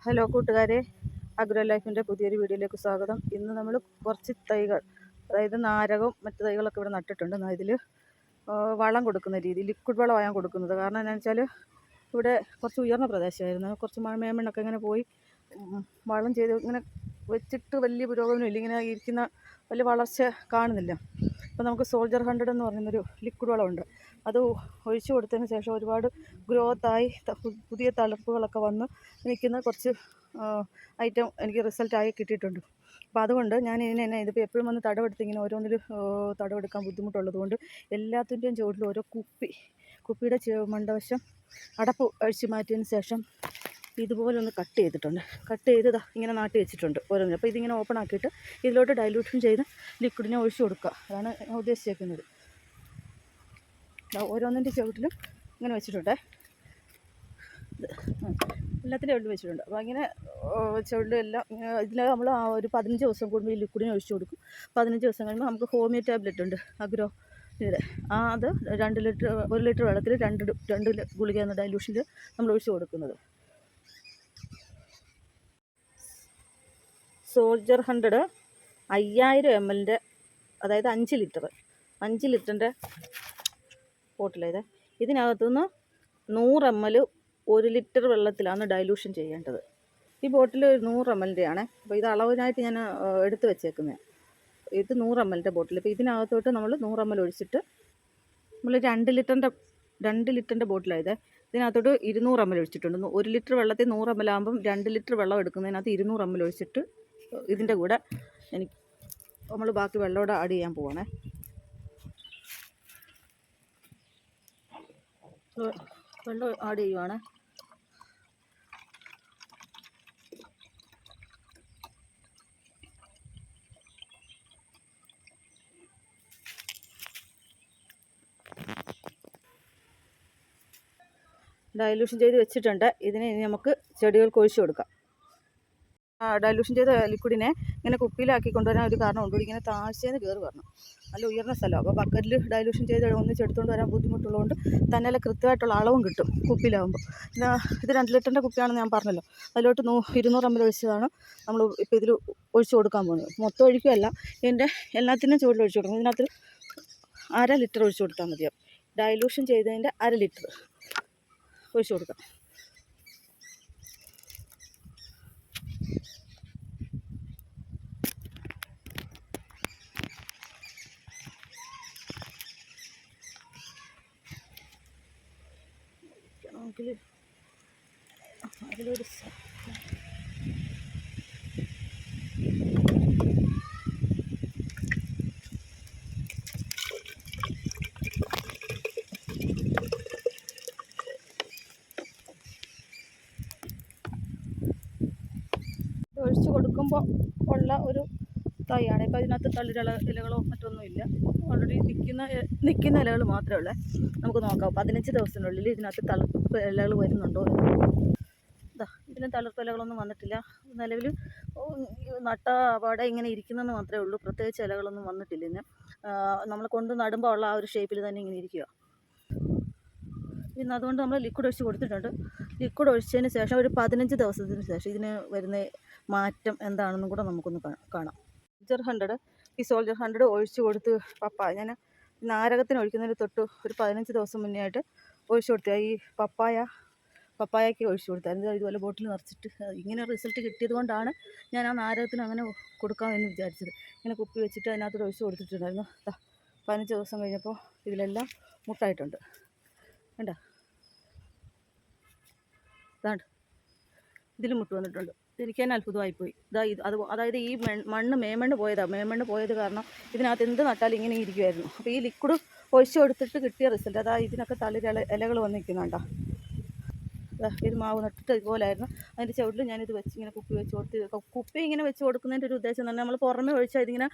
Hello കൂട്ടുകാരെ, agro ലൈഫിൻ്റെ പുതിയൊരു വീഡിയോയിലേക്ക് സ്വാഗതം. ഇന്ന് നമ്മൾ കുറച്ച് തൈകൾ, അതായത് നാരകവും മറ്റു തൈകളൊക്കെ ഇവിടെ നട്ടിട്ടുണ്ട്. ഇതിൽ വളം കൊടുക്കുന്ന രീതി, ലിക്വിഡ് വളമാണ് കൊടുക്കുന്നത്. കാരണം എന്താണെന്ന് വെച്ചാൽ ഇവിടെ കുറച്ച് ഉയർന്ന പ്രദേശമായിരുന്നു. കുറച്ച് മേമണ്ണൊക്കെ ഇങ്ങനെ പോയി വളം ചെയ്ത് ഇങ്ങനെ വെച്ചിട്ട് വലിയ പുരോഗമനമില്ല, ഇങ്ങനെ ഇരിക്കുന്ന വലിയ വളർച്ച കാണുന്നില്ല. അപ്പോൾ നമുക്ക് സോൾജർ 100 എന്ന് പറയുന്നൊരു ലിക്വിഡ് വളമുണ്ട്. അത് ഒഴിച്ചു കൊടുത്തതിന് ശേഷം ഒരുപാട് ഗ്രോത്തായി പുതിയ തളിർപ്പുകളൊക്കെ വന്ന് നിൽക്കുന്ന കുറച്ച് ഐറ്റം എനിക്ക് റിസൾട്ടായി കിട്ടിയിട്ടുണ്ട്. അപ്പോൾ അതുകൊണ്ട് ഞാൻ ഇതിപ്പോൾ എപ്പോഴും വന്ന് തടവെടുത്ത് ഇങ്ങനെ ഓരോന്നിലും തടവെടുക്കാൻ ബുദ്ധിമുട്ടുള്ളത് കൊണ്ട് എല്ലാത്തിൻ്റെയും ചുവട്ടിൽ ഓരോ കുപ്പിയുടെ മണ്ടവശം അടപ്പ് അഴിച്ചു മാറ്റിയതിന് ശേഷം ഇതുപോലെ ഒന്ന് കട്ട് ചെയ്ത് ഇങ്ങനെ നാട്ടി വെച്ചിട്ടുണ്ട് ഓരോന്നിനും. അപ്പോൾ ഇതിങ്ങനെ ഓപ്പൺ ആക്കിയിട്ട് ഇതിലോട്ട് ഡൈല്യൂഷൻ ചെയ്ത് ലിക്വിഡിനെ ഒഴിച്ചു കൊടുക്കുക. അതാണ് ഞാൻ ഉദ്ദേശിച്ചേക്കുന്നത്. ഓരോന്നിൻ്റെ ചുവട്ടിലും ഇങ്ങനെ വെച്ചിട്ടുണ്ട്, എല്ലാത്തിൻ്റെ ചുവട്ടിൽ വെച്ചിട്ടുണ്ട്. അപ്പോൾ അങ്ങനെ ചുവട്ടിലെല്ലാം ഇതിൽ നമ്മൾ ഒരു 15 ദിവസം കൂടുമ്പോൾ ഈ ലിക്വിഡിനെ ഒഴിച്ചു കൊടുക്കും. 15 ദിവസം കഴിയുമ്പോൾ നമുക്ക് ഹോമിയോ ടാബ്ലറ്റ് ഉണ്ട് അഗ്രോ ഇതിൻ്റെ, അത് 1 ലിറ്റർ വെള്ളത്തിൽ 2 ഗുളിക എന്ന ഡൈല്യൂഷനിൽ നമ്മൾ ഒഴിച്ചു കൊടുക്കുന്നത്. സോൾജർ 100 5000 ml, അതായത് 5 ലിറ്ററിൻ്റെ ബോട്ടിലേത്. ഇതിനകത്തുനിന്ന് 100 ml 1 ലിറ്റർ വെള്ളത്തിലാണ് ഡൈല്യൂഷൻ ചെയ്യേണ്ടത്. ഈ ബോട്ടിൽ 100 ml ആണ്. അപ്പോൾ ഇത് അളവിനായിട്ട് ഞാൻ എടുത്ത് വെച്ചേക്കുന്നത്. ഇത് 100 ml ബോട്ടിൽ. ഇപ്പോൾ ഇതിനകത്തോട്ട് നമ്മൾ 100 ml ഒഴിച്ചിട്ട് നമ്മൾ 2 ലിറ്ററിൻ്റെ ബോട്ടിലായത്. ഇതിനകത്തോട്ട് 200 ml ഒഴിച്ചിട്ടുണ്ട്. 1 ലിറ്റർ വെള്ളത്തിൽ 100 ml ആകുമ്പം 2 ലിറ്റർ വെള്ളം എടുക്കുന്നതിനകത്ത് 200 ml ഒഴിച്ചിട്ട് ഇതിൻ്റെ കൂടെ നമ്മൾ ബാക്കി വെള്ളമോടെ ആഡ് ചെയ്യാൻ പോവാണേ. വെള്ളം ആഡ് ചെയ്യുവാണ്. ഡൈല്യൂഷൻ ചെയ്ത് വെച്ചിട്ടുണ്ട്. ഇതിനെ ഇനി നമുക്ക് ചെടികൾക്ക് ഒഴിച്ചു കൊടുക്കാം. ഡൈല്യൂഷൻ ചെയ്ത ലിക്വിഡിനെ ഇങ്ങനെ കുപ്പിയിലാക്കി കൊണ്ടുവരാൻ ഒരു കാരണമുണ്ട്. ഇങ്ങനെ താഴ്ചേന്ന് കയറി വരണം, നല്ല ഉയർന്ന സ്ഥലം. അപ്പോൾ ബക്കറ്റിൽ ഡൈല്യൂഷൻ ചെയ്ത് ഒന്നിച്ചെടുത്തുകൊണ്ട് വരാൻ ബുദ്ധിമുട്ടുള്ളതുകൊണ്ട് തന്നെ കൃത്യമായിട്ടുള്ള അളവും കിട്ടും കുപ്പിയിലാകുമ്പോൾ. ഇത് 2 ലിറ്ററിൻ്റെ കുപ്പിയാണെന്ന് ഞാൻ പറഞ്ഞല്ലോ. അതിലോട്ട് 200 ml ഒഴിച്ചതാണ് നമ്മൾ ഇപ്പോൾ ഇതിൽ ഒഴിച്ചു കൊടുക്കാൻ പോകുന്നത്. മൊത്തം ഒഴിക്കുകയല്ല, ഇതിൻ്റെ എല്ലാത്തിനും ചുവട്ടിൽ ഒഴിച്ചു കൊടുക്കും. ഇതിനകത്ത് 1/2 ലിറ്റർ ഒഴിച്ചു കൊടുത്താൽ മതിയാവും. ഡൈല്യൂഷൻ ചെയ്തതിൻ്റെ 1/2 ലിറ്റർ ഒഴിച്ചു കൊടുക്കാം. അതിലൊരു ഒഴിച്ചു കൊടുക്കുമ്പോൾ ഉള്ള ഒരു തൈയാണ്. ഇപ്പോൾ ഇതിനകത്ത് ഇലകളോ മറ്റൊന്നുമില്ല. ഓൾറെഡി നിൽക്കുന്ന ഇലകൾ മാത്രമേ ഉള്ളൂ. നമുക്ക് നോക്കാം 15 ദിവസത്തിനുള്ളിൽ ഇതിനകത്ത് തളിർപ്പ് ഇലകൾ വരുന്നുണ്ടോ. ഇതിന് തളിർപ്പ് ഇലകളൊന്നും വന്നിട്ടില്ല. നിലവിൽ നട്ട പാടെ ഇങ്ങനെ ഇരിക്കുന്നതെന്ന് മാത്രമേ ഉള്ളൂ. പ്രത്യേകിച്ച് ഇലകളൊന്നും വന്നിട്ടില്ല. ഇന്ന് നമ്മൾ കൊണ്ട് നടുമ്പോൾ ഉള്ള ആ ഒരു ഷേപ്പിൽ തന്നെ ഇങ്ങനെ ഇരിക്കുക. പിന്നെ അതുകൊണ്ട് നമ്മൾ ലിക്വിഡ് ഒഴിച്ച് കൊടുത്തിട്ടുണ്ട്. ലിക്വിഡ് ഒഴിച്ചതിന് ശേഷം ഒരു 15 ദിവസത്തിന് ശേഷം ഇതിന് വരുന്ന മാറ്റം എന്താണെന്നും കൂടെ നമുക്കൊന്ന് കാണാം. സോൾജർ 100 ഒഴിച്ചു കൊടുത്ത് ഞാൻ നാരകത്തിന് ഒഴിക്കുന്നതിന് തൊട്ട് ഒരു 15 ദിവസം മുന്നേ ആയിട്ട് ഒഴിച്ചു കൊടുത്ത ഈ പപ്പായയ്ക്ക് ഒഴിച്ചു കൊടുത്തായിരുന്നു. ഇതുപോലെ ബോട്ടിൽ നിറച്ചിട്ട് ഇങ്ങനെ റിസൾട്ട് കിട്ടിയത് കൊണ്ടാണ് ഞാൻ ആ നാരകത്തിന് അങ്ങനെ കൊടുക്കാമെന്ന് വിചാരിച്ചത്. ഇങ്ങനെ കുപ്പി വെച്ചിട്ട് അതിനകത്തോട് ഒഴിച്ചു കൊടുത്തിട്ടുണ്ടായിരുന്നു. 15 ദിവസം കഴിഞ്ഞപ്പോൾ ഇതിലെല്ലാം മുട്ടായിട്ടുണ്ട്. വേണ്ട, ഇതാണ്ട് ഇതിൽ മുട്ട് വന്നിട്ടുണ്ട്. എനിക്ക് തന്നെ അത്ഭുതമായിപ്പോയി. അതായത് ഈ മേമണ്ണ് പോയത് കാരണം ഇതിനകത്ത് എന്ത് നട്ടാലും ഇങ്ങനെ ഇരിക്കുമായിരുന്നു. അപ്പോൾ ഈ ലിക്വിഡ് ഒഴിച്ചു കൊടുത്തിട്ട് കിട്ടിയ റിസൾട്ട് ഇതിനൊക്കെ ഇലകൾ വന്നിരിക്കുന്നുണ്ടോ. ഇത് മാവ് നട്ടിട്ട് ഇതുപോലായിരുന്നു. അതിൻ്റെ ചുവട്ടിൽ ഞാനിത് വെച്ച് ഇങ്ങനെ കുപ്പി വെച്ച് കുപ്പി ഇങ്ങനെ വെച്ച് കൊടുക്കുന്നതിൻ്റെ ഒരു ഉദ്ദേശം തന്നെ നമ്മൾ പുറമേ ഒഴിച്ചാൽ ഇതിങ്ങനെ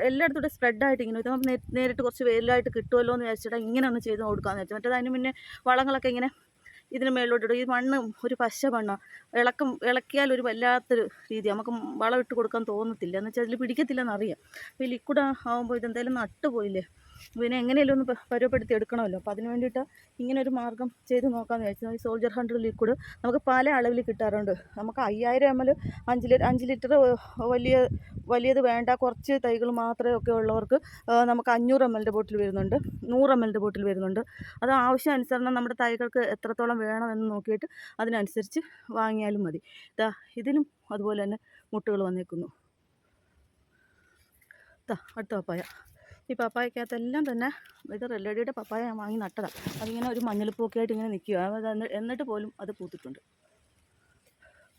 എല്ലായിടത്തോടെ സ്പ്രെഡായിട്ട് ഇങ്ങനെ നമുക്ക് നേരിട്ട് കുറച്ച് വെയിലായിട്ട് കിട്ടുമല്ലോ എന്ന് വിചാരിച്ചിട്ട് ഇങ്ങനെ ഒന്ന് ചെയ്ത് കൊടുക്കാമെന്ന് വെച്ചാൽ. മറ്റേത് അതിന് മുന്നേ വളങ്ങളൊക്കെ ഇങ്ങനെ ഇതിന് മേളിലോട്ടിടും. ഈ മണ്ണ് ഒരു പശ മണ്ണാണ്. ഇളക്കിയാൽ ഒരു വല്ലാത്തൊരു രീതി, നമുക്ക് വളം ഇട്ട് കൊടുക്കാൻ തോന്നത്തില്ല. എന്ന് വെച്ചാൽ അതിൽ പിടിക്കത്തില്ലെന്നറിയാം. അപ്പോൾ ഈ ലിക്വിഡ് ആകുമ്പോൾ ഇതെന്തായാലും നട്ടുപോയില്ലേ, ഇതിനെ എങ്ങനെയല്ലോ ഒന്ന് പരുവപ്പെടുത്തി എടുക്കണമല്ലോ. അപ്പോൾ അതിന് വേണ്ടിയിട്ട് ഇങ്ങനെ ഒരു മാർഗ്ഗം ചെയ്ത് നോക്കാമെന്ന് വിചാരിച്ചു. ഈ സോൾജർ 100 ലിക്വിഡ് നമുക്ക് പല അളവിൽ കിട്ടാറുണ്ട്. നമുക്ക് 5000 ml 5 ലിറ്റർ വലിയത് വേണ്ട, കുറച്ച് തൈകൾ മാത്രമേ ഒക്കെ ഉള്ളവർക്ക് നമുക്ക് 500 ml ബോട്ടിൽ വരുന്നുണ്ട്, 100 ml ബോട്ടിൽ വരുന്നുണ്ട്. അത് ആവശ്യാനുസരണം നമ്മുടെ തൈകൾക്ക് എത്രത്തോളം വേണമെന്ന് നോക്കിയിട്ട് അതിനനുസരിച്ച് വാങ്ങിയാലും മതി. ഇതിനും അതുപോലെ തന്നെ മുട്ടുകൾ വന്നേക്കുന്നു. അടുത്ത പപ്പായ. ഈ പപ്പായക്കകത്തെല്ലാം തന്നെ ഇത് റെല്ലടിയുടെ പപ്പായ ഞാൻ വാങ്ങി നട്ടതാണ്. അതിങ്ങനെ ഒരു മഞ്ഞളിപ്പൊക്കെ ആയിട്ട് ഇങ്ങനെ നിൽക്കുക. എന്നിട്ട് പോലും അത് പൂത്തിട്ടുണ്ട്.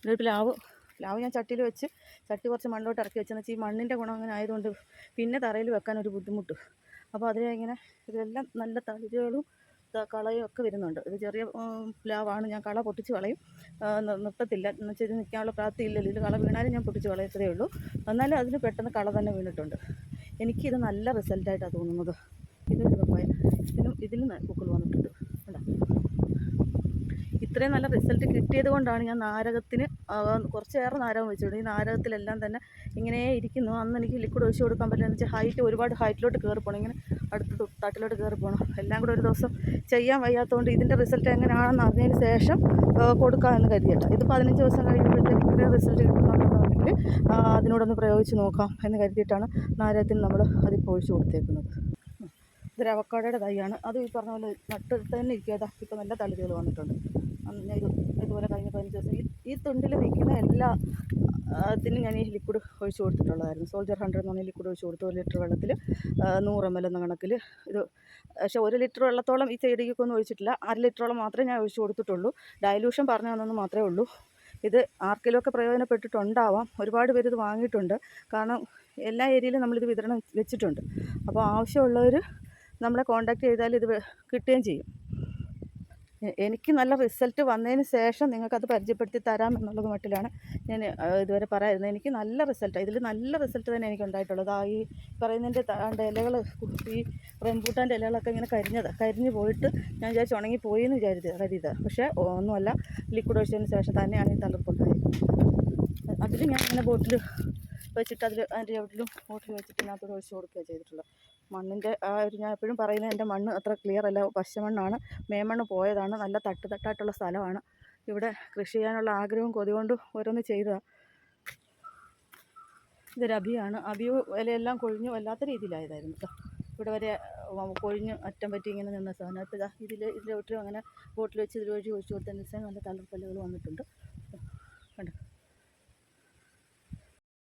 ഒരു പ്ലാവ് ഞാൻ ചട്ടിയിൽ വെച്ച്, ചട്ടി കുറച്ച് മണ്ണിലോട്ട് ഇറക്കി വെച്ചെന്ന് വെച്ചാൽ ഈ മണ്ണിൻ്റെ ഗുണം അങ്ങനെ ആയതുകൊണ്ട് പിന്നെ തറയിൽ വെക്കാൻ ഒരു ബുദ്ധിമുട്ട്. അപ്പോൾ അതിലിങ്ങനെ ഇതെല്ലാം നല്ല തളിരുകളും കളയും ഒക്കെ വരുന്നുണ്ട്. ഇത് ചെറിയ പ്ലാവാണ്, ഞാൻ കള പൊട്ടിച്ച് കളയും, നിർത്തത്തില്ല എന്ന് വെച്ചാൽ ഇത് നിൽക്കാനുള്ള പ്രാപ്തി ഇല്ലല്ലോ. ഇത് കള വീണാലും ഞാൻ പൊട്ടിച്ച് കളയത്തതേ ഉള്ളൂ. എന്നാലും അതിന് പെട്ടെന്ന് കള തന്നെ വീണിട്ടുണ്ട്. എനിക്കിത് നല്ല റിസൾട്ടായിട്ടാണ് തോന്നുന്നത്. ഇതൊരു പപ്പായ, ഇതിലും പൂക്കൾ വന്നിട്ടുണ്ട്. കണ്ടോ, ഇത്രയും നല്ല റിസൾട്ട് കിട്ടിയത് കൊണ്ടാണ് ഞാൻ നാരകത്തിന് കുറച്ചേറെ നാരകം വെച്ചിട്ടുണ്ട്. ഈ നാരകത്തിലെല്ലാം തന്നെ ഇങ്ങനെ ഇരിക്കുന്നു. അന്ന് എനിക്ക് ലിക്വിഡ് ഒഴിച്ച് കൊടുക്കാൻ പറ്റില്ല എന്ന് വെച്ചാൽ ഒരുപാട് ഹൈറ്റിലോട്ട് കയറി പോകണം, ഇങ്ങനെ അടുത്ത് തട്ടിലോട്ട് കയറി പോകണം. എല്ലാം കൂടെ ഒരു ദിവസം ചെയ്യാൻ വയ്യാത്തതുകൊണ്ട് ഇതിൻ്റെ റിസൾട്ട് എങ്ങനെയാണെന്ന് അറിഞ്ഞതിന് ശേഷം കൊടുക്കാമെന്ന് കരുതിയിട്ടാണ്. ഇത് 15 ദിവസം കഴിയുമ്പോഴത്തേക്ക് ഇത്രയും റിസൾട്ട് കിട്ടുന്നുണ്ടെന്നുണ്ടെങ്കിൽ അതിനോടൊന്ന് പ്രയോഗിച്ച് നോക്കാം എന്ന് കരുതിയിട്ടാണ് നാരകത്തിന് നമ്മൾ അതിപ്പോൾ ഒഴിച്ച് കൊടുത്തേക്കുന്നത്. ഇതൊരു അവക്കാടയുടെ തൈയാണ്. അത് ഈ പറഞ്ഞ പോലെ നട്ടിട്ട് തന്നെ ഇരിക്കുക. ഇപ്പോൾ നല്ല തളിരുകൾ വന്നിട്ടുണ്ട്. ഞാൻ ഇതുപോലെ കഴിഞ്ഞ 15 ദിവസം ഈ തൊണ്ടിൽ നിൽക്കുന്ന എല്ലാ ഇതിനും ഞാൻ ഈ ലിക്വിഡ് ഒഴിച്ച് കൊടുത്തിട്ടുള്ളതായിരുന്നു. സോൾജർ 100 എന്ന് പറഞ്ഞ ലിക്വിഡ് ഒഴിച്ച് കൊടുത്തു. 1 ലിറ്റർ വെള്ളത്തിൽ 100 ml എന്ന കണക്കിൽ. ഇത് പക്ഷേ 1 ലിറ്റർ വെള്ളത്തോളം ഈ ചെടിക്കൊന്നും ഒഴിച്ചിട്ടില്ല. 1/2 ലിറ്ററോളം മാത്രമേ ഞാൻ ഒഴിച്ച് കൊടുത്തിട്ടുള്ളൂ. ഡയലൂഷൻ പറഞ്ഞു തന്നെന്ന് മാത്രമേ ഉള്ളൂ. ഇത് ആർക്കെങ്കിലുമൊക്കെ പ്രയോജനപ്പെട്ടിട്ടുണ്ടാവാം. ഒരുപാട് പേര് ഇത് വാങ്ങിയിട്ടുണ്ട്. കാരണം എല്ലാ ഏരിയയിലും നമ്മളിത് വിതരണം വെച്ചിട്ടുണ്ട്. അപ്പോൾ ആവശ്യമുള്ളവർ നമ്മളെ കോൺടാക്റ്റ് ചെയ്താൽ ഇത് കിട്ടുകയും ചെയ്യും. എനിക്ക് നല്ല റിസൾട്ട് വന്നതിന് ശേഷം നിങ്ങൾക്കത് പരിചയപ്പെടുത്തി തരാം എന്നുള്ളത് മട്ടിലാണ് ഞാൻ ഇതുവരെ പറയായിരുന്നത്. എനിക്ക് നല്ല റിസൾട്ടാണ്, ഇതിൽ നല്ല റിസൾട്ട് തന്നെ എനിക്ക് ഉണ്ടായിട്ടുള്ളത്. ഈ പറയുന്നതിൻ്റെ ഇലകൾ, ഈ റംബൂട്ടാൻ്റെ ഇലകളൊക്കെ ഇങ്ങനെ കരിഞ്ഞ് പോയിട്ട് ഞാൻ വിചാരിച്ചു ഉണങ്ങിപ്പോയി എന്ന് കരുതിയത്. പക്ഷേ ഒന്നുമല്ല, ലിക്വിഡ് ഒഴിച്ചതിന് ശേഷം തന്നെയാണ് ഈ തളിർപ്പുണ്ടായത്. അതിൽ ഞാൻ ഇങ്ങനെ ബോട്ടിൽ വെച്ചിട്ട് അതിൻ്റെ ചുവട്ടിലും ബോട്ടിൽ വെച്ചിട്ട് ഇതിനകത്തോട് ഒഴിച്ച് കൊടുക്കുകയാണ് ചെയ്തിട്ടുള്ളത്. മണ്ണിൻ്റെ ഞാൻ എപ്പോഴും പറയുന്നത് എൻ്റെ മണ്ണ് അത്ര ക്ലിയർ അല്ല, പശമണ്ണാണ്, മേമണ്ണ് പോയതാണ്, നല്ല തട്ടായിട്ടുള്ള സ്ഥലമാണ്. ഇവിടെ കൃഷി ചെയ്യാനുള്ള ആഗ്രഹവും കൊതി കൊണ്ട് ഓരോന്ന് ചെയ്തതാണ്. ഇതൊരു അബിയാണ്. അബിയു ഇലയെല്ലാം കൊഴിഞ്ഞു വല്ലാത്ത രീതിയിലായതായിരുന്നു കേട്ടോ. ഇവിടെ വരെ കൊഴിഞ്ഞ് അറ്റം പറ്റി ഇങ്ങനെ നിന്ന സാധനം. അപ്പോൾ ഇതിലോട്ടും അങ്ങനെ ബോട്ടിൽ വെച്ച് ഇതിൽ ഒഴിച്ച് കൊടുത്തതിന് ശേഷം നല്ല തളിർപ്പല്ലുകൾ വന്നിട്ടുണ്ട്. കണ്ടോ.